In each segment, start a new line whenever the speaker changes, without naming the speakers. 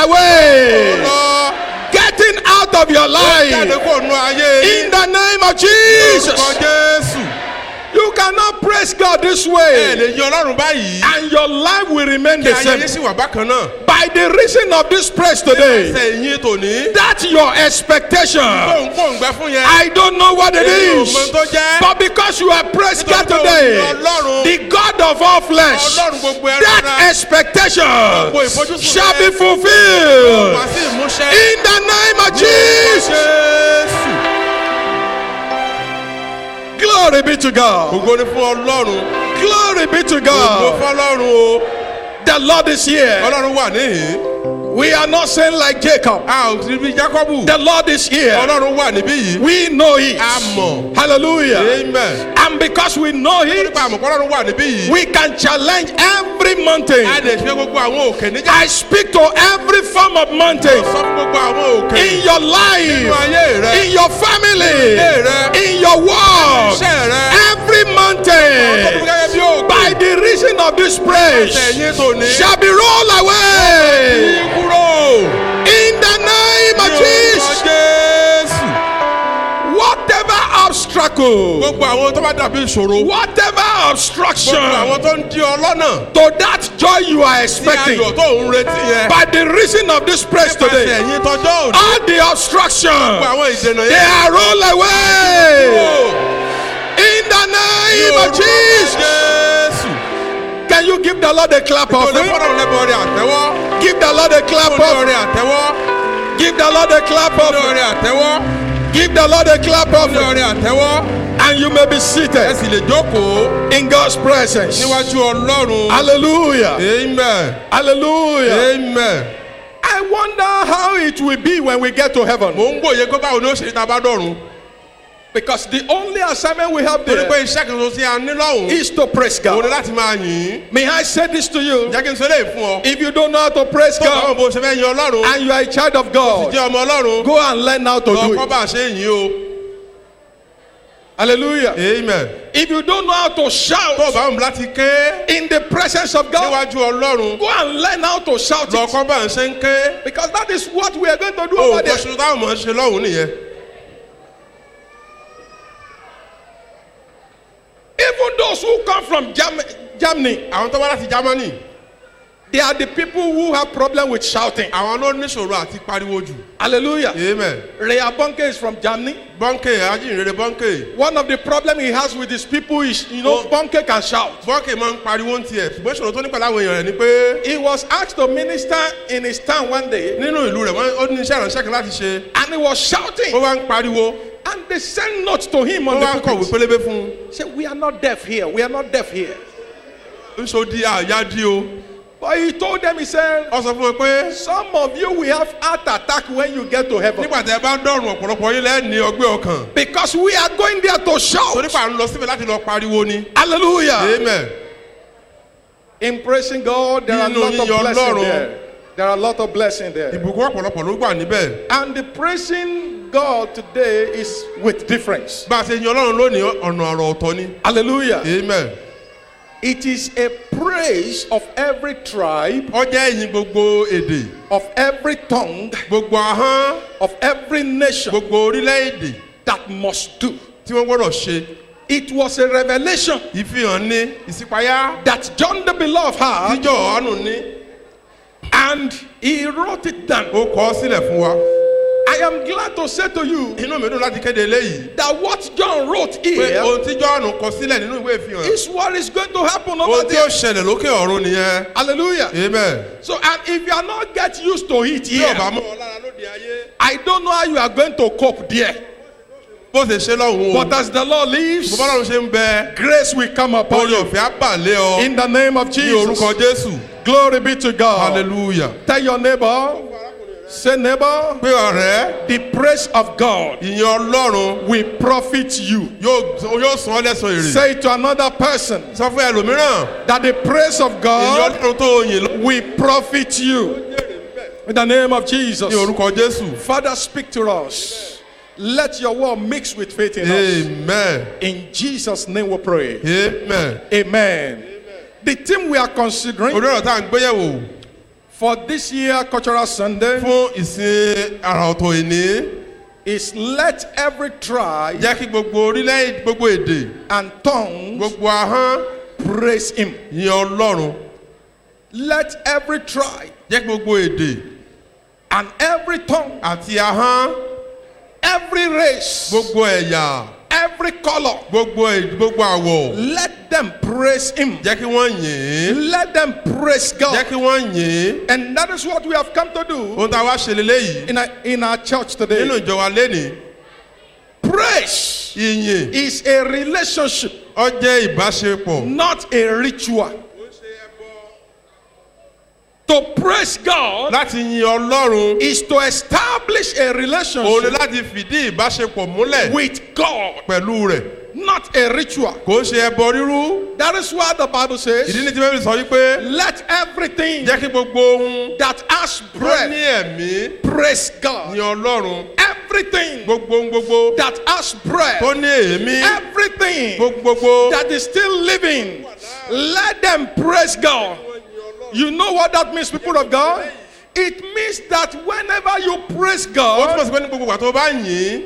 away.
lọ.
Getting out of your
Jáde
life.
kó nu ayé yín.
In the name of
Orúkọ
Jesus.
Jésù.
You cannot praise God this
Ẹ
way.
lè yan Ọlọ́run báyìí.
And your life will remain
Kí
the
ayé
same.
yín sì wà bákan náà.
By the reason of this praise today,
Ẹsẹ̀ yín tòní.
that's your expectation.
Kóńkóń gbẹ fún yẹn.
I don't know what it
Èmi ò
is.
mọ tó jẹ́.
But because you have praised God
Nítorí pé
today,
òun ni Ọlọ́run.
the God of all flesh,
Ọlọ́run gbogbo ẹran
that
ara.
expectation
Gbogbo ìfojúsùn
shall
rẹ.
be fulfilled.
Wá sí ìmúṣẹ.
In the name of Jesus.
Jésù.
Glory be to God.
Ògo ni fún Ọlọ́run.
Glory be to
Ògo
God.
fún Ọlọ́run o.
The Lord is here.
Ọlọ́run wà níhìn.
We are not saying like Jacob.
A ò ti bí Jákọ́bù.
The Lord is here.
Ọlọ́run wà níbí yìí.
We know it.
A mọ̀.
Hallelujah.
Amen.
And because we know it,
Nípa àmọ̀ Ọlọ́run wà níbí yìí.
we can challenge every mountain.
A lè ṣe gbogbo àwọn òkè níjà.
I speak to every form of mountain
Sọ fún gbogbo àwọn òkè.
in your
Nínú
life,
ayé rẹ.
in your family,
Ilé rẹ.
in your work,
Iṣẹ́ rẹ.
every
Tó
mountain,
gẹ́gẹ́ bí òkè.
by the reason of this praise,
Ẹ̀yin tòní.
shall be rolled away
Yí kúrò.
in the name of
Ní orúkọ
Jesus.
Jésù.
Whatever obstacle,
Gbogbo àwọn tó bá dàbí ìṣòro.
whatever
Gbogbo
obstruction
àwọn tó ń dí ọ lọ́nà.
to that joy you are
Tí
expecting,
ayọ̀ tó ń retí yẹn.
by the reason of this praise
Nípasẹ̀
today,
ẹ̀yin tọjọ́ òní.
all the obstruction,
Gbogbo àwọn ìdènà
they
yẹn.
are rolled away in the name of Jesus.
Jésù.
Can you give the Lord a clap
Tó ní
offering?
fọ́nrán lẹ́bọ̀ rẹ̀ àtẹ́wọ́.
Give the Lord a clap
Tó ní
offering.
ọrẹ àtẹ́wọ́.
Give the Lord a clap
Tó ní
offering.
ọrẹ àtẹ́wọ́.
Give the Lord a clap
Tó ní
offering.
ọrẹ àtẹ́wọ́.
And you may be
Ẹ
seated
sì lè jókòó
in God's presence.
níwájú Ọlọ́run.
Hallelujah.
Amen.
Hallelujah.
Amen.
I wonder how it will be when we get to heaven.
Mo ń gbòye pé báwo ni ó ṣe ní ta bá dọ̀run.
Because the only assignment we have
Torí pé
there
iṣẹ́ kan tó ti a ní lọ́hùn.
is to praise
Òun ni
God.
láti máa yìn ín.
May I say this to you?
Jẹ́ kí n sọ eléyìí fún ọ.
If you don't know how to praise
Tó bá wọn
God
bó ṣe fẹ́ yin Ọlọ́run.
and you are a child of God,
Jẹ́ ọmọ Ọlọ́run.
go and learn how to do
Lọ kọ́
it.
bá a ṣe yìn o.
Hallelujah.
Amen.
If you don't know how to
Tó
shout
bá wọn láti ké
in the presence of God,
níwájú Ọlọ́run.
go and learn how to shout
Lọ
it.
kọ́ bá a ṣe ń ké.
Because that is what we are going to do
O
over
kò
there.
ṣe táwọn mọ̀ ń ṣe lọ́hùn nìyẹn.
Even those who come from Germany,
Àwọn tó wá láti Jámánì.
they are the people who have problem with shouting.
Àwọn ló níṣòro àti pariwo jù.
Hallelujah.
Amen.
Rea Bonke is from Germany.
Bọ́ńkè ajínrere bọ́ńkè.
One of the problem he has with his people is, Bonke can shout.
Bọ́ńkè máa ń pariwo ń tiẹ̀. Ṣùgbọ́n ìṣòro tó ní pẹ̀lú àwọn èèyàn rẹ̀ ni pé
He was asked to minister in his town one day,
nínú ìlú rẹ̀ ó ní iṣẹ́ ìránṣẹ́ kan láti ṣe.
and he was
Ó
shouting,
wá ń pariwo.
and they sent notes to him on
Ó wá ń
the
kọ̀wé
pulpit.
pélébé fún un.
Say, we are not deaf here. We are not deaf here.
Ń so di àyájí o.
But he told them, he said,
Ó sọ fún wọn pé
some of you will have heart attack when you get to heaven.
nígbà tí ẹ bá dọ̀rùn ọ̀pọ̀lọpọ̀ yín lẹ́ẹ̀ ní ọgbẹ́ ọkàn.
Because we are going there to shout.
Torí pa à ń lọ síbẹ̀ láti lọ pariwo ni.
Hallelujah.
Amen.
In praising God, there are a
Nínú
lot of
yíyan
blessing
Ọlọ́run.
there. There are a lot of blessing there.
Ìbùkún ọ̀pọ̀lọpọ̀ ló gbà níbẹ̀.
And the praising God today is with difference.
Bá a ṣe yan Ọlọ́run lónìí ọ̀nà ọ̀rọ̀ ọ̀tọ̀ ni.
Hallelujah.
Amen.
It is a praise of every tribe,
Ó jẹ́ ìyìn gbogbo èdè,
of every tongue,
gbogbo ahọ́n,
of every nation
gbogbo orílẹ̀-èdè
that must do.
tí wọ́n gbọ́dọ̀ ṣe.
It was a revelation
Ìfihàn ní ìṣípayá
that John the Beloved had,
tíjọ́ àánú ní.
and he wrote it down.
Ó kọ ọ́ sílẹ̀ fún wa.
I am glad to say to you
Inú mi dùn láti kéde eléyìí.
that what John wrote
Pé
here
ohun tíjọ́ àánú kọ sílẹ̀ nínú ìwé ìfihàn.
is what is going to happen over
Ohun tí
there.
ó ṣẹlẹ̀ lókè ọ̀run nìyẹn.
Hallelujah.
Amen.
So, and if you are not get used to it
Tí ọba
here,
mọ́ ọ lára lóde ayé.
I don't know how you are going to cope there.
Bó ṣe ṣe lọ́hùn o.
But as the Lord lives,
Bó bá lọ́run ṣe ń bẹ.
grace will come upon
Orí
you.
ọ̀fẹ́ á bà lé ọ.
In the name of
Ní
Jesus.
orúkọ Jésù.
Glory be to God.
Hallelujah.
Tell your neighbor, say neighbor,
Pé ọ̀rẹ́,
the praise of God
ìyìn Ọlọ́run
will profit you.
yóò san ọ́ lẹ́san èrè.
Say it to another person
Sọ fún ẹlòmíràn.
that the praise of
Ìyìn
God
Ọlọ́run tó yìn lọ.
will profit you. In the name of
Ní
Jesus.
orúkọ Jésù.
Father, speak to us. Let your word mix with faith in us.
Amen.
In Jesus' name we pray.
Amen.
Amen. The theme we are considering,
Orí ọ̀rọ̀ tá à ń gbéyẹ̀wò.
for this year Cultural Sunday
fún ìsìn àrà ọ̀tọ̀ ìní.
is let every tribe
Jẹ́ kí gbogbo orílẹ̀ gbogbo èdè
and tongues
gbogbo ahọ́n
praise him.
yin Ọlọ́run.
Let every tribe
Jẹ́ kí gbogbo èdè
and every tongue,
àti ahọ́n
every race,
gbogbo ẹ̀yà
every color,
gbogbo àwọ̀.
let them praise him.
Jẹ́ kí wọ́n yìn ín.
Let them praise
Jẹ́
God.
kí wọ́n yìn ín.
And that is what we have come to do
Ohun tá a wá ṣe leléyìí
in our church today.
nínú ìjọ wa lénìí.
Praise
Ìyìn
is a relationship,
ó jẹ́ ìbáṣepọ̀.
not a ritual. To praise God
Láti yin Ọlọ́run.
is to establish a
Òun ni
relationship
láti fìdí ìbáṣepọ̀ múlẹ̀
with God,
pẹ̀lú rẹ̀.
not a ritual.
Kò ń ṣe ẹbọ rírú.
That is why the Bible
Ìdí
says,
ní tí Bíbélì sọ wípé
let everything
jẹ́ kí gbogbo ohun
that has
tó ní
breath
ẹ̀mí
praise God.
yin Ọlọ́run.
Everything
Gbogbo ohun gbogbo
that has breath,
tó ní èémí.
everything
Gbogbo
that is still living, let them praise God. You know what that means, people of God? It means that whenever you praise
Ó túmọ̀
God,
sí pé ní gbogbo ìgbà tó bá yìn ín.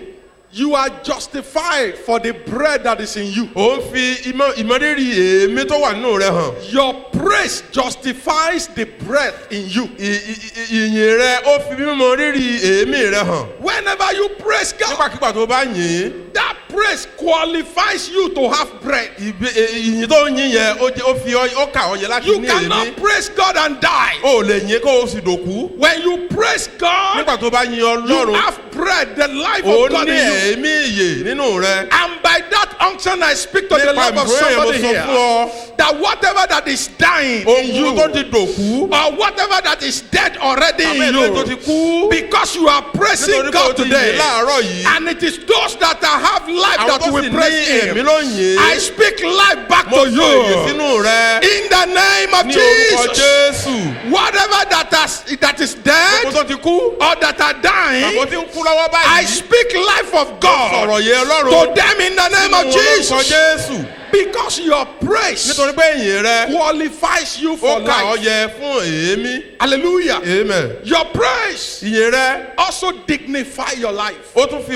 you are justified for the bread that is in you.
Ó ń fi ìmọrírì èémí tó wà nínú rẹ̀ hàn.
Your praise justifies the breath in you.
Ìyìn rẹ̀ ó fi mímọ rírì èémí rẹ̀ hàn.
Whenever you praise God,
Nígbàkigbà tó bá yìn ín.
that praise qualifies you to have bread.
Ìyìn tó ń yìn yẹn ó kà ọ́ yẹ láti
You
ní èémí.
cannot praise God and die.
O lè yìn kó o sì dòkú.
When you praise God,
Nígbà tó bá yin
you
Ọlọ́run,
have bread, the life
ó
of God
ní
in you.
èémí ìyè nínú rẹ̀.
And by that unction, I speak to the
Nípa
life of
ìbúrò yẹn mo
somebody
sọ
here
fún ọ.
that whatever that is dying in
Ohun
you,
tó ti dòkú.
or whatever that is dead already in
Àmì ètò tó ti
you,
kú.
because you are praising
Nítorí pé o
God
ti yìn
today,
láàárọ̀ yìí.
and it is those that have life
Àwọn
that
tó sì
will
ní
praise
èémí
Him.
ló yìn
I
ín.
speak life back
Mo
to
sọ èyí
you
sínú rẹ̀.
in the name of
Ní orúkọ
Jesus.
Jésù.
Whatever that is dead
Gbogbo tó ti kú.
or that are
Àbò
dying,
tí ń kú lọ́wọ́
I
báyìí.
speak life of God
Sọ̀rọ̀ yẹ
to
Ọlọ́run.
them in the name of
Orúkọ
Jesus.
Jésù.
Because your praise
Nítorí pé ìyìn rẹ̀
qualifies you for
ó kà ọ́
life.
yẹ fún èémí.
Hallelujah.
Amen.
Your praise
Ìyìn rẹ̀
also dignify your life.
ó tún fi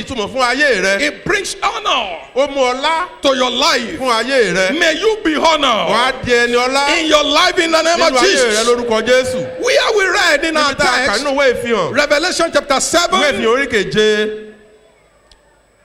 ìtumọ̀ fún ayé rẹ̀.
It brings honor
Ó mú ọlá
to your life.
fún ayé rẹ̀.
May you be honored
Wàá di ẹni ọlá
in your life in the name
nínú
of
ayé rẹ̀
Jesus.
lórúkọ Jésù.
Where we read in our
Níbi tá a kà
text,
nínú ìwé ìfihàn.
Revelation chapter
Ìwé
7.
ìfihàn orí keje.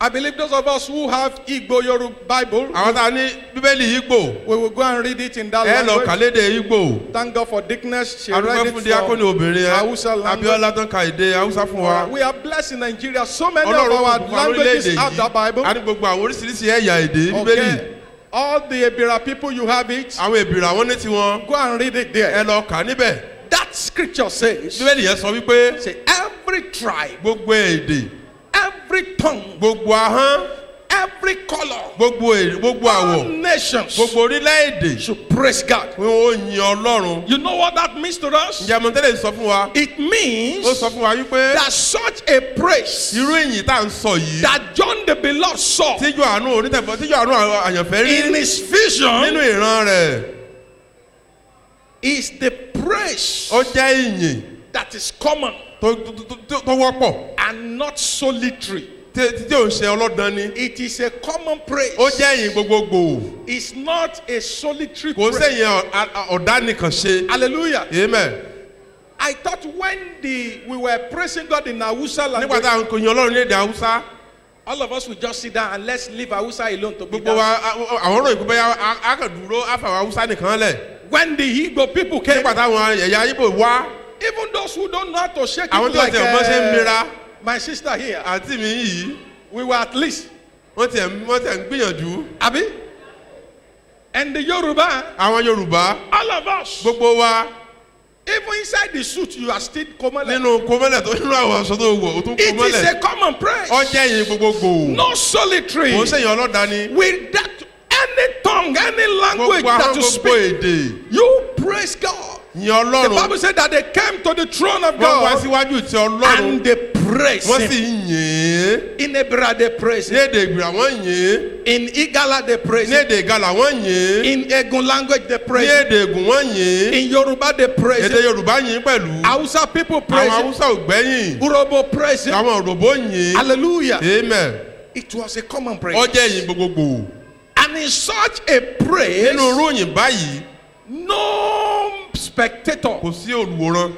I believe those of us who have Igbo Yoruba Bible,
Àwọn tá a ní Bíbélì Ìgbò.
we will go and read it in that
Ẹ lọ
language.
kàlédè Ìgbò.
Thank God for Dickness. She read
Adúpẹ́
it
fún diakoni
from
obìnrin
Hausa
ẹ.
language.
Abíọ́lá tán ka èdè Hausa fún wa.
We are blessed in Nigeria. So many of
Ọlọ́run
our
kò fún wa
languages
lórílẹ̀-èdè
have that Bible.
yìí. A ní gbogbo àwọn oríṣiríṣi ẹ̀yà èdè Bíbélì.
Okay. All the Ebira people, you have it.
Àwọn èbìrà wọn ní tiwọn.
Go and read it there.
Ẹ lọ kà níbẹ̀.
That scripture says,
Bíbélì yẹn sọ wípé
say every tribe,
gbogbo èdè,
every tongue,
gbogbo ahọ́n,
every color,
gbogbo
all
àwọ̀,
nations
gbogbo orílẹ̀-èdè
should praise God.
pé ó yin Ọlọ́run.
You know what that means to us?
Ǹjẹ́ mo tẹ́lẹ̀ sọ fún wa?
It means
Ó sọ fún wa wípé
that such a praise
irú ìyìn tá à ń sọ yìí
that John the Beloved saw
tíjọ́ àánú onítẹ̀fọ́ tíjọ́ àánú àyànfẹ́
in
rí
his vision
nínú ìran rẹ̀
is the praise
ó jẹ́ ìyìn
that is common
tó wọ́pọ̀
and not solitary.
tí ò ń ṣe ọlọ́dàn ni.
It is a common praise.
Ó jẹ́ ìyìn gbogbogbò.
It's not a solitary
Kò
praise.
sẹ́yìn ọ̀dá nìkan ṣe.
Hallelujah.
Amen.
I thought when we were praising God in Hausa
Nígbà
language,
tá à ń kò yin Ọlọ́run ní èdè Haúsá,
all of us will just sit down and let's leave Hausa alone to be
gbogbo
down.
wa àwọn ọ̀rọ̀ ìgbẹ́ a kàn dúró àfàwọn Haúsá nìkan lẹ̀.
When the Igbo people came,
Nígbà táwọn ẹ̀yà Ìgbò wá,
even those who don't know how to shake
àwọn
it
tí wọ́n
like
ti ọ̀gbọ́n ṣe ń mira
my sister here,
àti mi yìí,
we were at least,
wọ́n ti ń gbìyànjú.
Abi, and the Yoruba,
Àwọn Yorùbá,
all of us,
gbogbo wa
even inside the suit, you are still common.
nínú kọ́mọ́lẹ̀ tó nínú àwọn aṣọ tó wọ̀ ó tún
It is
kọ́mọ́lẹ̀.
a common praise.
Ó jẹ́ ìyìn gbogbogbò.
No solitary.
Kò sẹ́yìn ọlọ́dà ni.
With that, any tongue, any language
Gbogbo
that
ahọ́n
you
gbogbo
speak,
èdè.
you praise God.
Yin
The
Ọlọ́run.
Bible said that they came to the throne of
Wọ́n wá
God
síwájú ti Ọlọ́run.
and they praise
wọ́n sì
him.
ń yìn
In Ebra they praise
ní
him.
èdè ìgbìrà wọ́n yìn
In Igala they praise
ní
him.
èdè ìgalà wọ́n yìn
In Egun language they
ní
praise him.
èdè ègùn wọ́n yìn
In Yoruba they praise
èdè
him.
yorùbá yìn pẹ̀lú
Hausa people praise
àwọn
him.
haúsá ò gbẹ́yìn
Urobo praise him.
àwọn òròbó yìn
Hallelujah.
amen
It was a common praise.
ọjẹ́ yìn gbogbogbò
And in such a praise,
nínú irú yìn báyìí
no spectator.
kò sí olùwòran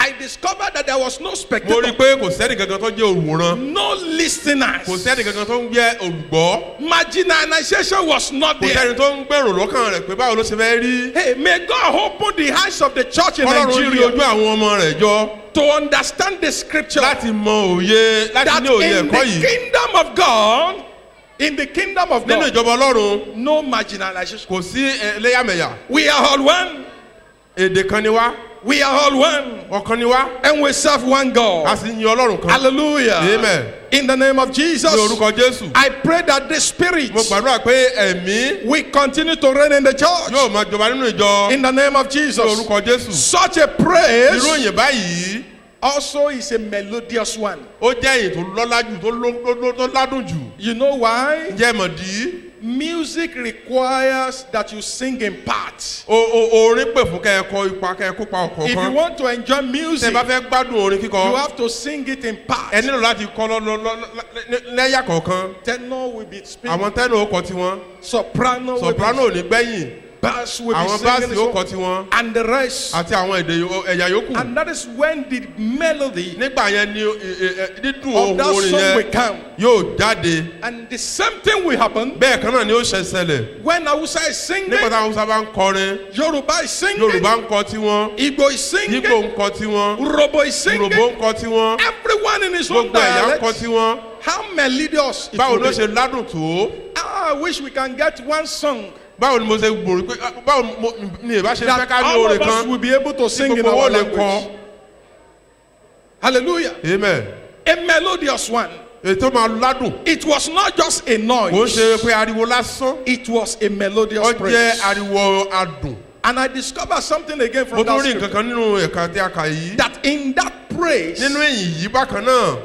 I discovered that there was no
mo rí i
spectator,
pé kò sẹ́ni kankan tó jẹ́ olùwòran
no listeners.
kò sẹ́ni kankan tó ń jẹ́ olùgbọ́
Marginalization was not
kò
there.
sẹ́ni tó ń gbèrò lọ́kàn rẹ̀ pé báwo ló ṣe fẹ́ rí
Hey, may God open the eyes of the church in
ọlọ́run rí
Nigeria
ojú àwọn ọmọ rẹ̀ jọ
to understand the scripture
láti mọ òye láti
that
ní òye
in
ẹ̀kọ́
the
yìí
kingdom of God, in the kingdom of
nínú
God,
ìjọba ọlọ́run
no marginalization.
kò sí ẹlẹ́yàmẹ̀yà
We are all one.
èdè kan ni wá
We are all one.
ọ̀kan ni wá
And we serve one
a
God.
sì ń yin ọlọ́run kan
Hallelujah.
amen
In the name of Jesus,
ní orúkọ jésù
I pray that the Spirit
mo gbàdúrà pé ẹ̀mí
will continue to reign in the church.
yóò máa jọba nínú ìjọ
In the name of
ní
Jesus.
orúkọ jésù
Such a
irú
praise
ìyìn báyìí
also is a melodious one.
ó jẹ́ èyí tó lọ́lá jù tó ládùn jù
You know why?
ǹjẹ́ mọ̀dí
Music requires that you sing in parts.
orin pè fún kẹ́ ẹ kọ ipa kẹ́ ẹ kópa
If you
ọ̀kọ̀ọ̀kan
want to enjoy
tẹ́
music,
ẹ bá fẹ́ gbádùn orin
you
kíkọ
have to sing it in
ẹ
parts.
nílò láti kọ lẹ́yà kọ̀ọ̀kan
Tenor will be speaking,
àwọn tẹ́nu ó kọ tiwọn
soprano will
soprano ò
be,
ní gbẹ̀yìn
bass will be
àwọn
singing,
báàsì ó
its
kọ
own,
tiwọn
and the rest.
àti àwọn ẹ̀yà yòókù
And that is when the melody
nígbà yẹn ni dídùn
of
ohun
that
orin
song
yẹn
will come.
yóò jáde
And the same thing will happen
bẹ́ẹ̀ kan náà ni ó ṣẹlẹ̀
when Hausa is singing,
nígbà táwọn Hausa bá ń kọrin
Yoruba is singing,
Yorùbá ń kọ tiwọn
Igbo is singing,
Ìgbò ń kọ tiwọn
Urobo is singing,
Yorùbá ń kọ tiwọn
everyone in his own
gbogbo ẹ̀yà ń kọ
dialect.
tiwọn
How melodious it
báwo
will
ló
be.
ṣe ládùn tó
I wish we can get one song
báwo ni mo ṣe gbòòrò pé báwo ni ìbá ṣe fẹ́
that
ká ní
all
orin
of us
kan
will be able to sing in
gbogbo owó
our
lè
language.
kọ
Hallelujah.
amen
A melodious one.
ètò máa ládùn
It was not just a
kò ń
noise.
ṣe pé ariwo lásán
It was a melodious
ó jẹ́
praise.
ariwo adùn
And I discovered something again
mo
from
tún
that
rí
scripture.
nǹkan kan nínú ẹ̀ka tí a kà yìí
That in that praise,
nínú èyí yìí bákan náà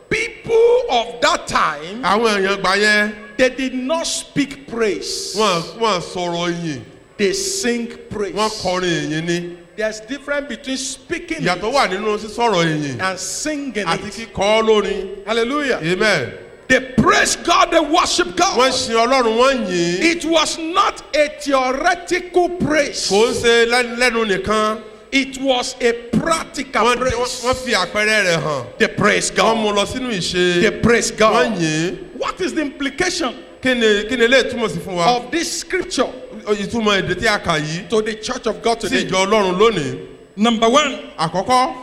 people of that time,
àwọn èèyàn gbà yẹn
they did not speak praise.
wọ́n sọ̀rọ̀ ìyìn
They sing praise.
wọ́n kọrin ìyìn ni
There's difference between speaking
ìyàtọ̀
it
wà nínú sísọ̀rọ̀ ìyìn
and singing
àti
it.
kíkọ lórin
Hallelujah.
amen
They praise God, they worship
wọ́n
God.
sin ọlọ́run wọ́n yìn
It was not a theoretical praise.
kò ń ṣe lẹ́nu nìkan
It was a practical
wọ́n
praise.
fi àpẹẹrẹ rẹ̀ hàn
They praise
wọ́n mú
God.
lọ sínú ìṣe
They praise
wọ́n
God.
yìn
What is the implication
kí ni eléyìí túmọ̀ sí fún wa
of this scripture
ìtumọ̀ èdè tí a kà yìí
to the church of God
sí
today?
ìjọ ọlọ́run lónìí
Number one,
àkọ́kọ́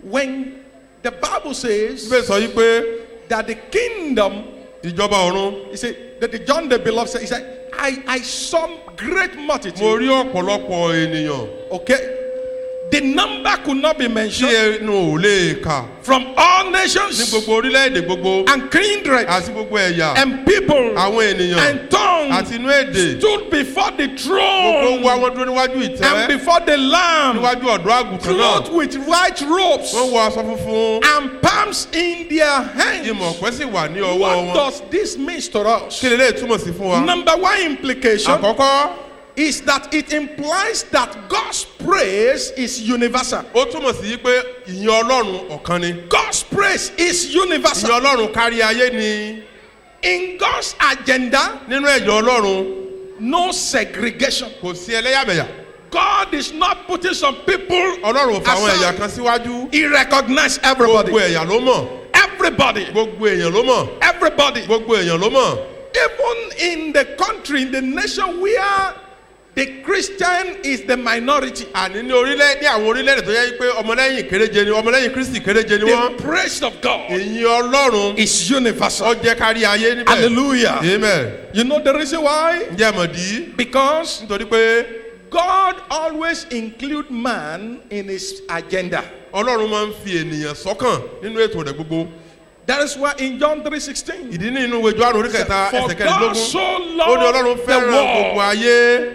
when the Bible says
bẹ́ẹ̀ sọ yìí pé
that the kingdom,
ìjọba ọ̀run
he said that the John the beloved said, he said, I saw great
mo
multitude.
rí ọ̀pọ̀lọpọ̀ ènìyàn
Okay, the number could not be
tí
mentioned
ẹnu ò lè kà
from all
ní
nations
gbogbo orílẹ̀-èdè gbogbo
and kindred
àti gbogbo ẹ̀yà
and people
àwọn ènìyàn
and tongues
àti inú èdè
stood before the
gbogbo
throne
wa wọn dúró níwájú
and
ìtẹ́
before the Lamb,
níwájú ọ̀dọ́ àgùntàn náà
clothed with white robes
wọ́n wọ aṣọ funfun
and palms in their hands.
ìmọ̀ ọ̀pẹ sì wà ní ọwọ́
What
wọn
does this mean to us?
kí lè lè túmọ̀ sí fún wa
Number one implication
àkọ́kọ́
is that it implies that God's praise is universal.
ó túmọ̀ sí pé ìyìn ọlọ́run ọ̀kan ni
God's praise is
ìyìn
universal.
ọlọ́run kárí ayé ni
In God's agenda,
nínú ẹ̀jọ̀ ọlọ́run
no segregation.
kò sí ẹlẹ́yàmẹ̀yà
God is not putting some people
ọlọ́run ò fa àwọn ẹ̀yà
aside.
kan síwájú
He recognizes everybody.
gbogbo ẹ̀yà ló mọ̀
Everybody.
gbogbo èèyàn ló mọ̀
Everybody.
gbogbo èèyàn ló mọ̀
Even in the country, in the nation where the Christian is the minority,
àní ní àwọn orílẹ̀-èdè tó yẹ pé ọmọlẹ́yìn kéréje ni ọmọlẹ́yìn Kristi kéréje ni wọ́n
the praise of God
ìyìn ọlọ́run
is universal.
ó jẹ́ kárí ayé níbẹ̀
Hallelujah.
amen
You know the reason why?
ǹjẹ́ mọ̀ dí
Because
nítorí pé
God always include man in his agenda.
ọlọ́run máa ń fi ènìyàn sọ́kàn nínú ètò rẹ̀ gbogbo
That is why in John 3:16,
ìdí ní inú ìwé Jòhánù orí kẹta
for
ẹsẹ̀
God
kẹrìndínlógún
so
ó ní ọlọ́run
loved the
fẹ́ràn gbogbo
world
ayé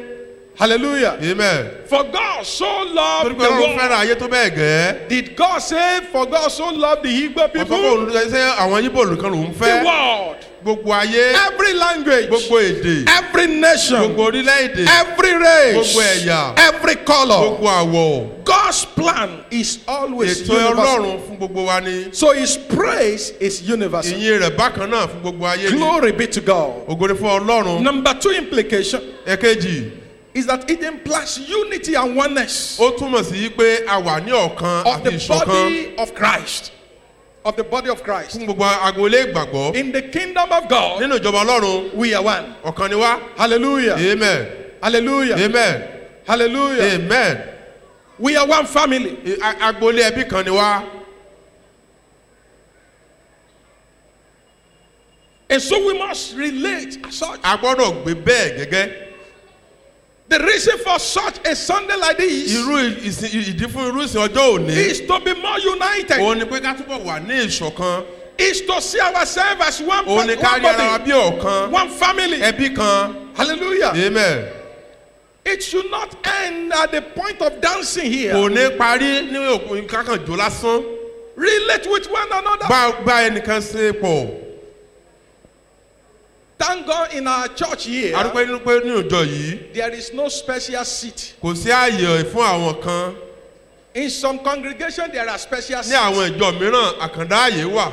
Hallelujah.
amen.
For God so
torí
loved
pé
the
ọlọ́run
world.
fẹ́ràn ayé tó bẹ́ẹ̀ gẹ́.
Did God say, for God so loved the Igbo
ọ̀sán
people?
kò ń ṣe àwọn yíbò nìkan lòún
The
fẹ́.
world.
gbogbo ayé,
Every language.
gbogbo èdè,
Every nation.
gbogbo orílẹ̀-èdè,
Every race.
gbogbo ẹ̀yà,
Every color.
gbogbo àwọ̀.
God's plan is always
ètò
universal.
ọlọ́run fún gbogbo wa ni.
So his praise is universal.
ìyìn rẹ̀ bákan náà fún gbogbo ayé ni.
Glory be to God.
ògo ni fún ọlọ́run.
Number 2 implication
ẹ̀kejì,
is that it implies unity and oneness
ó túmọ̀ sí pé a wà ní ọ̀kan
of
àti
the
ìṣọ̀kan
body of Christ. Of the body of Christ.
fún gbogbo agboolé ìgbàgbọ́.
In the kingdom of God,
nínú ìjọba ọlọ́run,
we are one.
ọ̀kan ni wá.
Hallelujah.
amen.
Hallelujah.
amen.
Hallelujah.
amen.
We are one family.
agboolé ẹbí kan ni wá.
And so we must relate as such.
a gbọ́dọ̀ gbé bẹ́ẹ̀ gẹ́gẹ́.
The reason for such a Sunday like this
irú ìdí fún irú ìsìn ọjọ́ òní.
is to be more united.
òun ni pé ká túbọ̀ wà ní ìṣọ̀kan.
Is to see ourselves as one,
òun ni ká rí ara wa
body,
bí ọ̀kan.
one family.
ẹbí kan.
Hallelujah.
amen.
It should not end at the point of dancing here.
kò ní parí ní òkun kákan jò lásán.
Relate with one another.
bá ẹnìkan ṣe pọ̀.
Thank God in our church here,
arúgbó nínú pé ní ìjọ yìí
there is no special seat.
kò sí ààyè fún àwọn kan.
In some congregations, there are special
ní
seats.
àwọn ìjọ mìíràn àkàndá ààyè wà.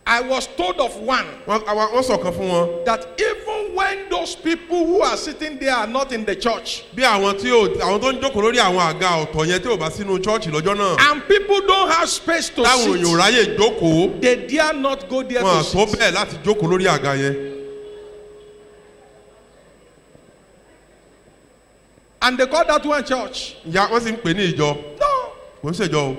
I was told of one
wọ́n sọ̀kan fún wọn.
that even when those people who are sitting there are not in the church,
bí àwọn tó ń jókòó lórí àwọn àga ọ̀tọ̀ yẹn tí ò bá sínú chọ́ọ̀chì lọ́jọ́ náà.
and people don't have space to
táwọn èèyàn
sit,
ráyè jókòó.
they dare not go there
wọn
to
tó
sit.
bẹ́ẹ̀ láti jókòó lórí àga yẹn.
And they call that one church.
ìyá wọ́n sì ń pè ní ìjọ.
No.
kò ń ṣèjọ o.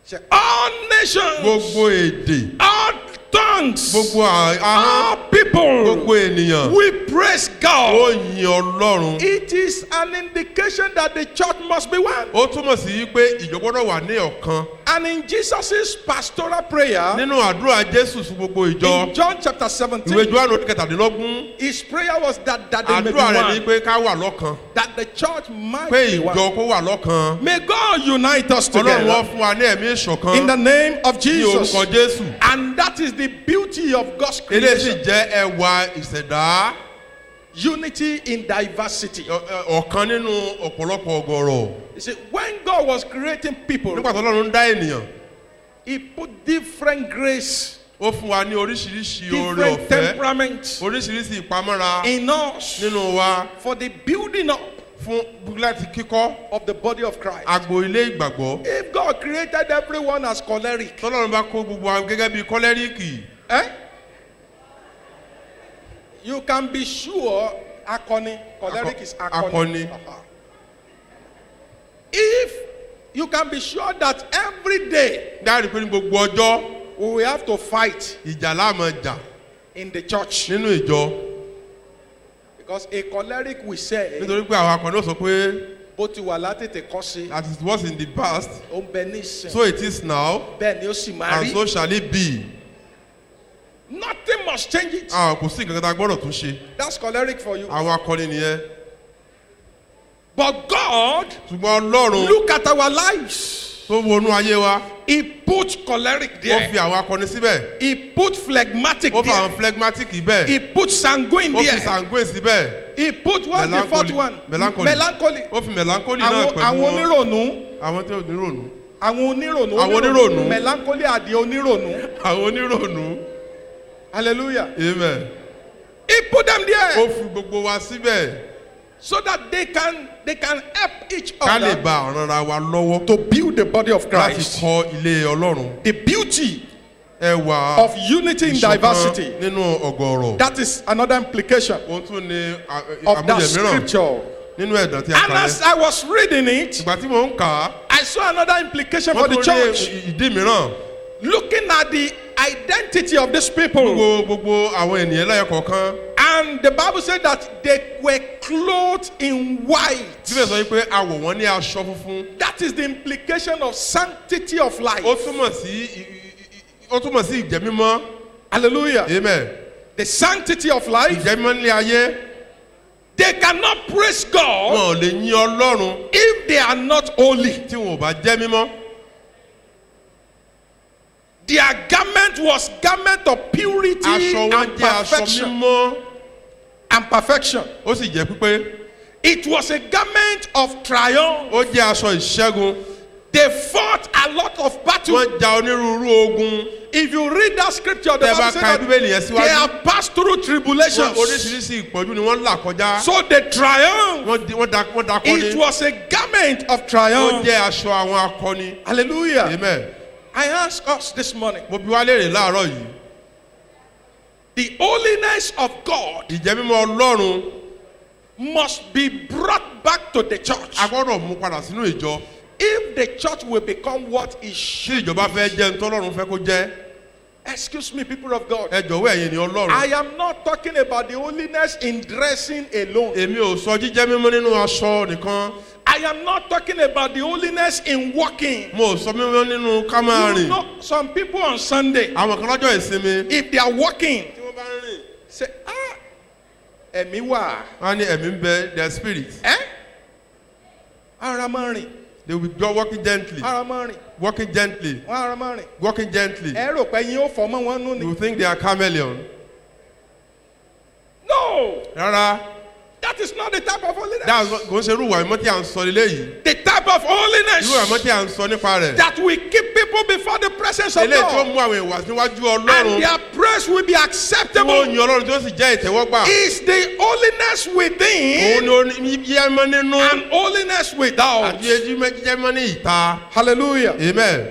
Say, all nations,
gbogbo èdè.
all tongues,
gbogbo ahọ́n.
all people,
gbogbo ènìyàn.
we praise
ó
God.
yin ọlọ́run.
It is an indication that the church must be one.
ó túmọ̀ sí pé ìjọ gbọ́dọ̀ wà ní ọ̀kan.
And in Jesus' pastoral prayer,
nínú àdúrà jésù fún gbogbo ìjọ.
in John chapter
ìwé
17,
Jòhánù orí kẹtàdínlógún.
his prayer was that they may be
àdúrà rẹ̀ ni
one,
pé ká wà lọ́kan.
that the church might
pé
be one.
ìjọ kó wà lọ́kan.
May God unite us
ọlọ́run wọ́n
together
fún wa ní ẹ̀mí ìṣọ̀kan.
in the name of
ní
Jesus.
orúkọ jésù.
And that is the beauty of God's
eléyìí sì
creation.
jẹ́ ẹwà ìṣẹ̀dá.
Unity in diversity.
ọ̀kan nínú ọ̀pọ̀lọpọ̀ ọ̀gọ̀rọ̀.
You see, when God was creating people,
nígbà tó ọlọ́run dá ènìyàn.
He put different grace,
ó fún wa ní oríṣiríṣi oore
different
ọ̀fẹ́.
temperaments
oríṣiríṣi ìpamọ́ra
in us
nínú wa
for the building up
fún láti kíkọ́
of the body of Christ.
agbo ilé ìgbàgbọ́.
If God created everyone as choleric,
tọ́lọ́run bá kó gbogbo wa gẹ́gẹ́ bí kọ́lẹ́ríkì.
you can be sure akọni, choleric is akọni.
akọni.
If you can be sure that every day
dáàrí pé ní gbogbo ọjọ́
we will have to fight
ìjà láàmú jà
in the church,
nínú ìjọ.
because a choleric will say,
nítorí pé àwọn akọni ó sọ pé
bó ti wà látètè kọ́ sí,
as it was in the past
ó ń bẹ nísìn,
so it is now
bẹ́ẹ̀ ni ó sì máa
and
rí.
so shall it be.
Nothing must change it.
kò sí nǹkan kan tá a gbọ́dọ̀ tún ṣe.
That's choleric for you.
àwọn akọni nìyẹn.
But God,
ṣùgbọ́n ọlọ́run
look at our lives.
tó wọnú ayé wa
He put choleric
ó
there.
fi àwọn akọni síbẹ̀.
He put phlegmatic
ó fi àwọn
there.
phlegmatic bẹ́ẹ̀.
He put sanguine
ó fi
there.
sanguine síbẹ̀.
He put what's the fourth one?
Melancholy.
Melancholy.
ó fi melancholy náà pẹ̀lú
Àwọn
wọn.
onírònú.
àwọn tí ò ní rònú.
Àwọn onírònú.
Àwọn onírònú.
Melancholy àdì onírònú.
àwọn onírònú.
Hallelujah.
amen.
He put them
ó
there
fi gbogbo wa síbẹ̀.
so that they can help each
ká lè
other
ba àrùn ara wa lọ́wọ́.
to build the body of
láti
Christ.
kọ́ ilé ọlọ́run.
The beauty
ẹwà
of unity in
ìṣọ̀kan
diversity.
nínú ọ̀gọ̀rọ̀.
That is another implication
ohun tún ni
of that
àmúyẹ mìíràn
scripture.
nínú ẹ̀dá tí a
And
kà
as
yẹn.
I was reading it,
ìgbà tí mò ń kà á.
I saw another implication for
wọ́n
the
tún rí
church.
ìdí mìíràn.
Looking at the identity of these people.
gbogbo àwọn ènìyàn lẹ́yọ kọ̀ọ̀kan.
And the Bible said that they were clothed in white.
bíbẹ̀ sọ pé a wọ̀ wọ́n ní aṣọ funfun.
That is the implication of sanctity of life.
ó túmọ̀ sí ìjẹ́ mímọ́.
Hallelujah.
amen.
the sanctity of life,
ìjẹ́ mímọ́ nílé ayé
they cannot praise God
wọn ò lè yìn ọlọ́run
if they are not holy.
tí wọn ò bá jẹ́ mímọ́.
Their garment was garment of purity
aṣọ wọn
and
jẹ́ aṣọ
perfection.
mímọ́
And perfection.
ó sì jẹ́ pípé.
It was a garment of triumph.
ó jẹ́ aṣọ ìṣẹ́gun.
They fought a lot of battle.
wọ́n ja onírúurú ogun.
If you read that scripture, the
tẹ́ bá
Bible says
ka
that
bíbélì yẹn
they
síwájú.
have passed through tribulations.
oríṣiríṣi ìpọ́njú ni wọ́n là kọjá.
So they triumphed.
wọ́n dakọ́ ni.
It was a garment of
ó
triumph.
jẹ́ aṣọ àwọn akọni.
Hallelujah.
amen.
I ask us this morning,
mo bi wá léèrè láàárọ̀ yìí.
the holiness of God
ìjẹ́ mímọ́ ọlọ́run
must be brought back to the church.
a gbọ́dọ̀ mú padà sínú ìjọ.
If the church will become what it
tí
should.
ìjọba fẹ́ jẹ́ ntọ́lọ́run fẹ́ kó jẹ́.
Excuse me, people of God.
ẹ jọ̀wọ́ ẹ̀yin ni ọlọ́run.
I am not talking about the holiness in dressing alone.
èmi ò sọ jíjẹ́ mímọ́ nínú aṣọ nìkan.
I am not talking about the holiness in walking.
mo ò sọ mímọ́ nínú ká máa
You
rìn.
know, some people on Sunday,
àwọn kan lọ́jọ́ ìsinmi.
if they are walking,
tí wọ́n bá ń rìn.
say, ẹ̀mí wà.
wọ́n á ní ẹ̀mí ń bẹ their spirit.
Ara máa rìn.
they will be walking gently.
Ara máa rìn.
walking gently.
Wọ́n ara máa rìn.
walking gently.
Ẹ rò pé yín ó fọ́ mọ́ wọn nú ni.
you think they are chameleon.
No,
rárá.
that is not the type of holiness.
kò ń ṣe irú ìwà ìmọ̀ tí à ń sọ lélẹ́yìí.
The type of holiness
irú ìwà ìmọ̀ tí à ń sọ nípa rẹ̀.
that will keep people before the presence of
eléyìí tó
God.
mú àwọn ìwà níwájú
And
ọlọ́run.
their praise will be
tí wọ́n
acceptable.
yin ọlọ́run tí ó sì jẹ́ ìtẹ́wọ́gbà.
Is the holiness
òun
within
ni ó ní yíyá mọ́ nínú.
and holiness without.
àti ejú jíjẹ́ mọ́ ní ìta.
Hallelujah.
amen.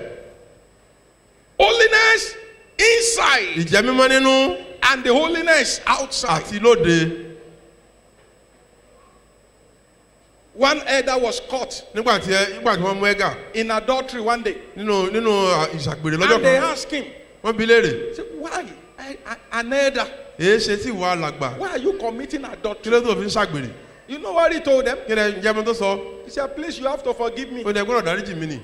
Holiness inside
ìjẹ́ mímọ́ nínú
and the holiness outside.
àti lóde.
One elder was caught
nígbà tí wọ́n mú ẹ̀gà
in adultery one day.
nínú ìṣàgbèrè lọ́jọ́
And they
kan.
asked him,
wọ́n bi léèrè.
say, why? An elder,
èé ṣe tí ìwà alàgbà.
why are you committing
kí
adultery?
ló tó fi ń ṣàgbèrè.
You know what he told them?
kí lẹ ǹjẹ́ mo tó sọ.
He said, please, you have to forgive me.
ó ní ẹgbọ́n dáríjì mi nì.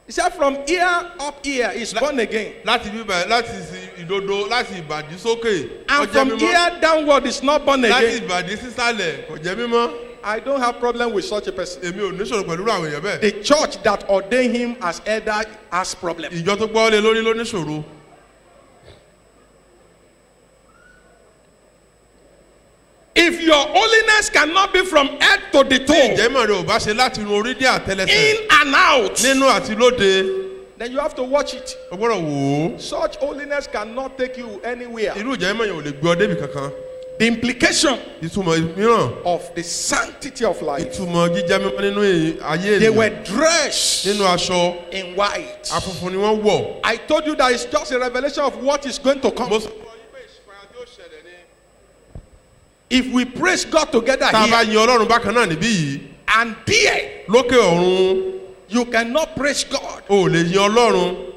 He said, from ear up ear, he's born again.
láti bíbẹ̀ láti ìdodo láti ìbàdí sókè.
And
ó jẹ́
from
mímọ́.
ear downward, is not born
láti
again.
ìbàdí sísàlẹ̀ kò jẹ́ mímọ́.
I don't have problem with such a person.
èmi ò ní sọ̀rọ̀ pẹ̀lú àwọn èèyàn bẹ́ẹ̀.
The church that ordained him as elder has problem.
ìjọ tó gbọ́ lé lórí ló ní ṣòro.
If your holiness cannot be from head to the
tí
toe,
ìjẹ́mọ̀ rẹ̀ ò bá ṣe láti irun orí dé àtẹlẹsẹ̀.
in and out,
nínú àti lóde.
then you have to watch it.
o gbọ́dọ̀ wò ó.
Such holiness cannot take you anywhere.
irú ìjẹ́mọ̀ yẹn ò lè gbé ọ débì kankan.
The implication
ìtumọ̀ mìíràn.
of the sanctity of life,
ìtumọ̀ jíjẹ́ mímọ́ nínú ayé
they were
ènìyàn.
dressed
nínú aṣọ
in white.
afunfun ni wọ́n wọ̀.
I told you that it's just a revelation of what is going to come.
mo sọ fún ọ pé ìṣípayá tí ó ṣẹlẹ̀ ni.
If we praise God together
tá a bá
here
yin ọlọ́run bákan náà níbí yìí.
and there,
lókè ọ̀run
you cannot praise God.
o ò lè yin ọlọ́run.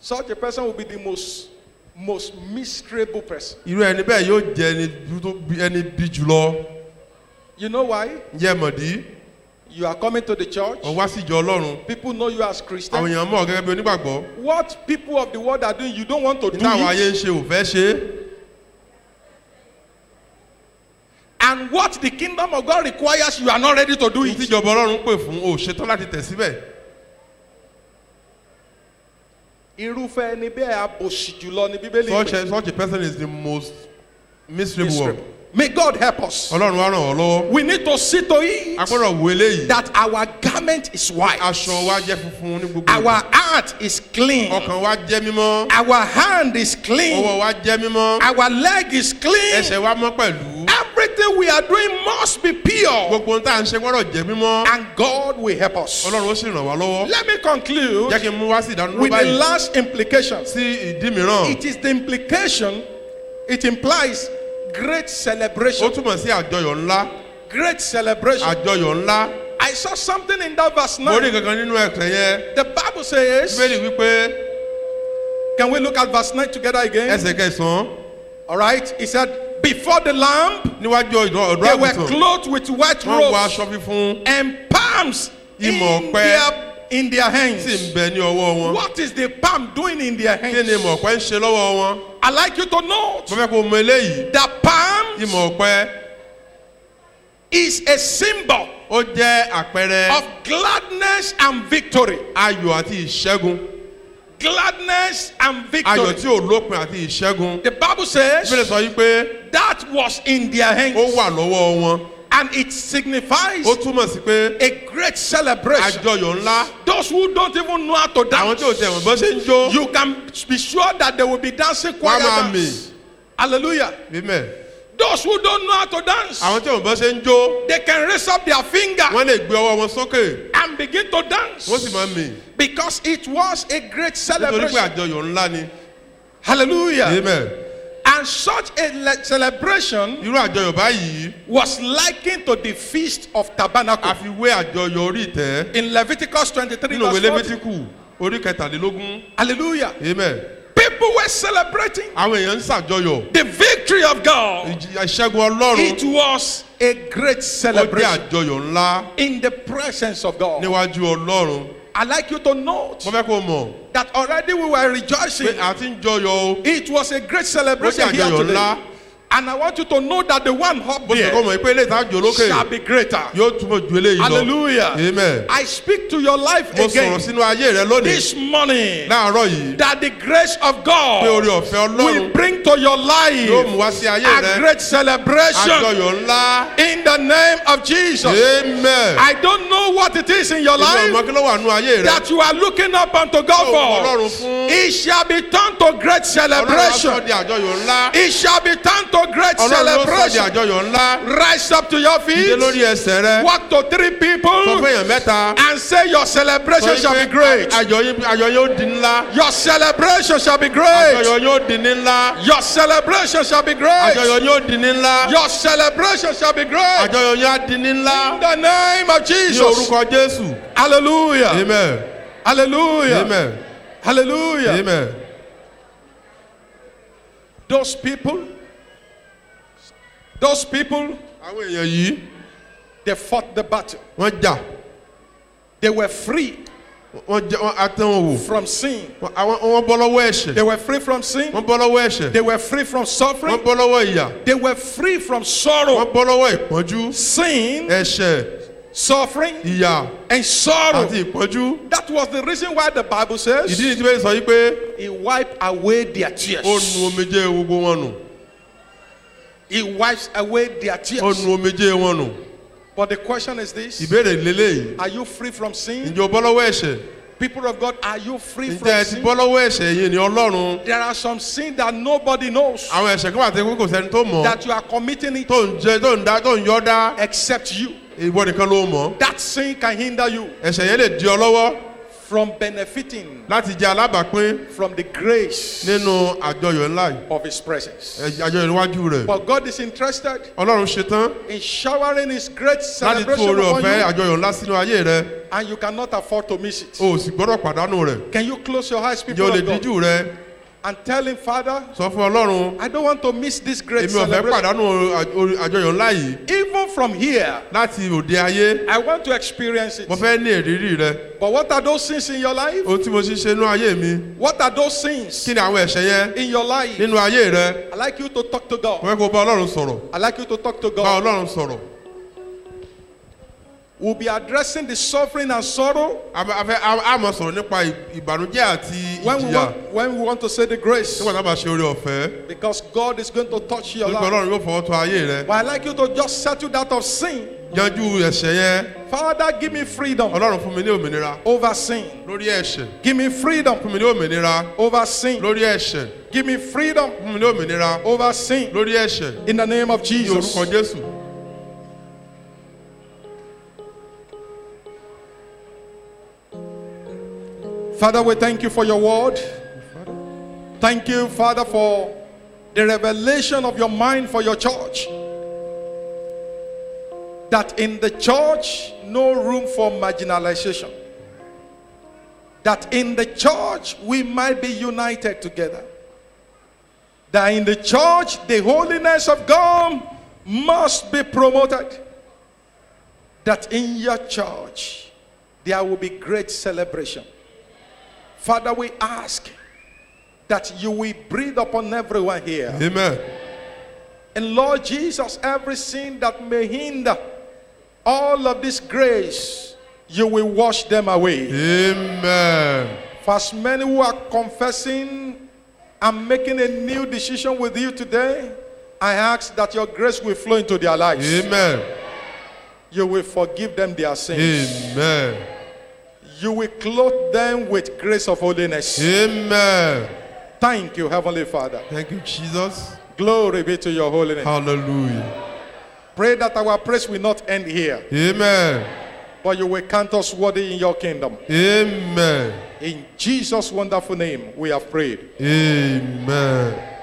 Such a person will be the most miserable person.
irú ẹni bẹ́ẹ̀ yóò jẹ́ ẹni bí jùlọ.
You know why?
ǹjẹ́ mọ̀dí.
You are coming to the church.
ọ wá sí ìjọ ọlọ́run.
People know you as
àwọn
Christian.
èèyàn mọ̀ ọ́ gẹ́gẹ́ bí onígbàgbọ́.
What people of the world are doing, you don't want to do
táwọn ayé
it.
ń ṣe ò fẹ́ ṣe é.
And what the kingdom of God requires, you are not ready to do it.
tíjọba ọlọ́run pè fún o ṣetán láti tẹ̀ síbẹ̀.
Irúfẹ́ ẹni bẹ́ẹ̀ abòṣì jùlọ ni Bíbélì pè.
such a person is the most miserable one.
Miserable. May God help us.
ọlọ́run wá ràn ọ́ lọ́wọ́.
We need to see to it
a gbọ́dọ̀ wo eléyìí.
that our garment is white.
aṣọ wa jẹ́ funfun ní gbogbo.
Our heart is clean.
ọkàn wa jẹ́ mímọ́.
Our hand is clean.
ọwọ́ wa jẹ́ mímọ́.
Our leg is clean.
ẹsẹ̀ wa mọ́ pẹ̀lú.
Everything we are doing must be pure.
gbogbo ohun tá à ń ṣe gbọ́dọ̀ jẹ́ mímọ́.
And God will help us.
ọlọ́run ó sì ràn wá lọ́wọ́.
Let me conclude
jẹ́ kí n mú wá sí ìdánilójú
with the
báyìí.
last implication.
sí ìdí mìíràn.
It is the implication, it implies great
ó
celebration.
túmọ̀ sí àjọyọ̀ ńlá.
Great celebration.
àjọyọ̀ ńlá.
I saw something in that verse
mo rí
9.
kankan nínú ẹ̀kẹ́ yẹn.
The Bible says,
bíbélì wípé
can we look at verse 9 together again?
ẹsẹ̀ kẹsàn-án.
All right. He said, before the Lamb,
níwájú ọ̀dọ́
they were
àgùntàn.
clothed with white
wọ́n wọ
robes
aṣọ fífún.
and palms in
Ìmọ̀ ọ̀pẹ.
their in their
sì
hands.
ń bẹ ní ọwọ́ wọn.
What is the palm doing in their
kí ni
hands?
ìmọ̀ ọ̀pẹ ń ṣe lọ́wọ́ wọn?
I'd like you to note
mo fẹ́ kó mọ eléyìí.
that palm
ìmọ̀ ọ̀pẹ
is a symbol
ó jẹ́ àpẹẹrẹ
of gladness and victory.
ayọ̀ àti ìṣẹ́gun.
Gladness and
ayọ̀
victory.
tí ò lópin àti ìṣẹ́gun.
The Bible says
Bíbélì sọ yìí pé
that was in their
ó
hands,
wà lọ́wọ́ wọn.
and it signifies
ó túmọ̀ sí pé
a great celebration.
àjọyọ̀ ńlá.
Those who don't even know how to
àwọn tí ò
dance,
tẹ̀ wọ́n bọ́ ṣe ń jó.
you can be sure that they will be dancing choir
Wọ́n á máa
dance. Hallelujah.
Bímẹ̀.
Those who don't know how to dance,
àwọn tí ò bọ́ ṣe ń jó.
they can raise up their finger
wọ́n lè gbé ọwọ́ wọn sókè.
and begin to dance
wọ́n sì máa mì.
because it was a great
nítorí pé
celebration.
àjọyọ̀ ńlá ni.
Hallelujah.
Amen.
And such a celebration
irú àjọyọ̀ báyìí
was likened to the feast of tabernacle.
àfiwé àjọyọ̀ orí ìtẹ́
In Leviticus 23
nínú ìwé
verse 40.
lẹ́fítíkù orí kẹtàlélógún.
Hallelujah.
Amen.
People were celebrating
àwọn èèyàn ń ṣàjọyọ̀
the victory of God.
ìṣẹ́gun ọlọ́run.
It was a great
ó jẹ́
celebration
àjọyọ̀ ńlá
in the presence of God.
níwájú ọlọ́run.
I'd like you to note
mo fẹ́ kó mọ̀
that already we were
pé
rejoicing.
a ti ń jọyọ̀ o.
It was a great
ó
celebration
jẹ́
here
àjọyọ̀
today.
ńlá.
And I want you to know that the one up
bó ṣe kó
there
mọ̀ pé ilé ìtajà olókè
shall be greater.
yóò túbọ̀ ju eléyìí lọ.
Hallelujah.
Amen.
I speak to your life
mo
again
sọ̀rọ̀ sínú ayé rẹ lónìí
this morning
láàárọ̀ yìí
that the grace of
pé
God
orí ọ̀fẹ́
will
ọlọ́run
bring to your
yóò
life
mú wá sí ayé
a
rẹ
great celebration
àjọyọ̀ ńlá.
in the name of Jesus.
Amen.
I don't know what it is in your
ìlú ọmọ
life
kí ló wà nú ayé rẹ.
that you are looking up unto
Ó
God
wọ
for.
ọlọ́run fún.
It shall be turned to great
ọlọ́run á sọ
celebration.
di àjọyọ̀ ńlá.
It shall be turned to great
ọlọ́run ló sọ di
celebration.
àjọyọ̀ ńlá.
Rise up to your
dìde
feet.
lórí ẹsẹ̀ rẹ.
Walk to 3
sọ
people
fún èèyàn mẹ́ta.
and say your celebration
sọ
shall be
pé
great.
àjọyọ̀ yóò di ńlá.
Your celebration shall be great.
àjọyọ̀ yóò di ní ńlá.
Your celebration shall be great.
àjọyọ̀ yóò di ní ńlá.
Your celebration shall be great.
àjọyọ̀ yóò á di ní
In
ńlá.
the name of
ní
Jesus.
orúkọ Jésù.
Hallelujah.
Amen.
Hallelujah.
Amen.
Hallelujah.
Amen.
Those people,
àwọn èèyàn yìí
they fought the battle.
wọ́n jà.
They were free
wọ́n atẹ́ wọn wò.
from sin.
wọ́n bọ́ lọ́wọ́ ẹ̀ṣẹ̀.
They were free from sin.
wọ́n bọ́ lọ́wọ́ ẹ̀ṣẹ̀.
They were free from
wọ́n
suffering.
bọ́ lọ́wọ́ ìyà.
They were free from sorrow.
wọ́n bọ́ lọ́wọ́ ìpọ́njú.
Sin,
ẹ̀ṣẹ̀,
suffering,
ìyà
and sorrow.
àti ìpọ́njú.
That was the reason why the Bible
ìdí
says
ni tí bẹ́ẹ̀ sọ yí pé
He wiped away their tears.
ó nu omijé gbogbo wọn nù.
He wipes away their
ó
tears.
nu omijé wọn nù.
But the question is this:
ìbéèrè lélẹ́yìí.
are you free from sin?
ǹjẹ́ o bọ́ lọ́wọ́ ẹ̀ṣẹ̀?
People of God, are you free
ǹjẹ́
from
ẹ ti
sin?
bọ́ lọ́wọ́ ẹ̀ṣẹ̀ yìí ni Ọlọ́run?
There are some sins that nobody knows
àwọn ẹ̀ṣẹ̀ kan wà tẹ́ pé kò sẹ́ni tó mọ̀.
that you are committing it
tó ń jẹ tó ń dá tó ń yọ́ dá.
except you.
ìwọ nìkan ló mọ̀.
That sin can hinder you
ẹ̀ṣẹ̀ yẹn lè di ọ lọ́wọ́
from benefiting
láti jẹ alábàápín
from the grace
nínú àjọyọ̀ ńlá yìí.
of His presence.
àjọyọ̀ níwájú rẹ̀.
But God is interested
Ọlọ́run ṣetán
in showering His great
láti tú
celebration
oore
upon
ọ̀fẹ́
you,
àjọyọ̀ ńlá sínú ayé rẹ.
and you cannot afford to miss it.
o ò sì gbọ́dọ̀ pàdánù rẹ̀.
Can you close your eyes,
ǹjẹ́
people
o lè
of God,
díjú rẹ
and tell Him, Father,
sọ fún Ọlọ́run
I don't want to miss this great
èmi ò fẹ́
celebration.
pàdánù àjọyọ̀ ńlá yìí
Even from here,
láti òde ayé.
I want to experience it.
mo fẹ́ ní ìrírí rẹ.
But what are those sins in your life?
ohun tí mo ti ṣe nínú ayé mi.
What are those sins
kí ni àwọn ẹ̀ṣẹ̀ yẹn
in your life?
nínú ayé rẹ.
I'd like you to talk to
mo
God.
fẹ́ kó o bá Ọlọ́run sọ̀rọ̀.
I'd like you to talk to
bá
God.
Ọlọ́run sọ̀rọ̀.
We'll be addressing the suffering and sorrow
a máa sọ̀rọ̀ nípa ìbànújẹ́ àti ìjìyà
when we want to say the grace.
nígbà tá a bá ṣe oore ọ̀fẹ́.
Because God is going to touch your
nígbà
life.
Ọlọ́run yóò fọwọ́ tọ́ ayé rẹ.
But I'd like you to just settle that of sin.
yanjú ẹ̀ṣẹ̀ yẹn.
Father, give me freedom
Ọlọ́run fún mi ní òmìnira
over sin.
lórí ẹ̀ṣẹ̀.
Give me freedom
fún mi ní òmìnira
over sin.
lórí ẹ̀ṣẹ̀.
Give me freedom
fún mi ní òmìnira
over sin.
lórí ẹ̀ṣẹ̀.
In the name of
ní
Jesus.
orúkọ Jésù.
Father, we thank you for your word. Thank you, Father, for the revelation of your mind for your church. That in the church, no room for marginalization. That in the church, we might be united together. That in the church, the holiness of God must be promoted. That in your church, there will be great celebration. Father, we ask that you will breathe upon everyone here.
Amen.
And Lord Jesus, every sin that may hinder all of this grace, you will wash them away.
Amen.
For as many who are confessing and making a new decision with you today, I ask that your grace will flow into their lives.
Amen.
You will forgive them their sins.
Amen.
You will clothe them with grace of holiness.
Amen.
Thank you, Heavenly Father.
Thank you, Jesus.
Glory be to your holy name.
Hallelujah.
Pray that our praise will not end here,
Amen.
but you will count us worthy in your kingdom.
Amen.
In Jesus' wonderful name, we have prayed.
Amen.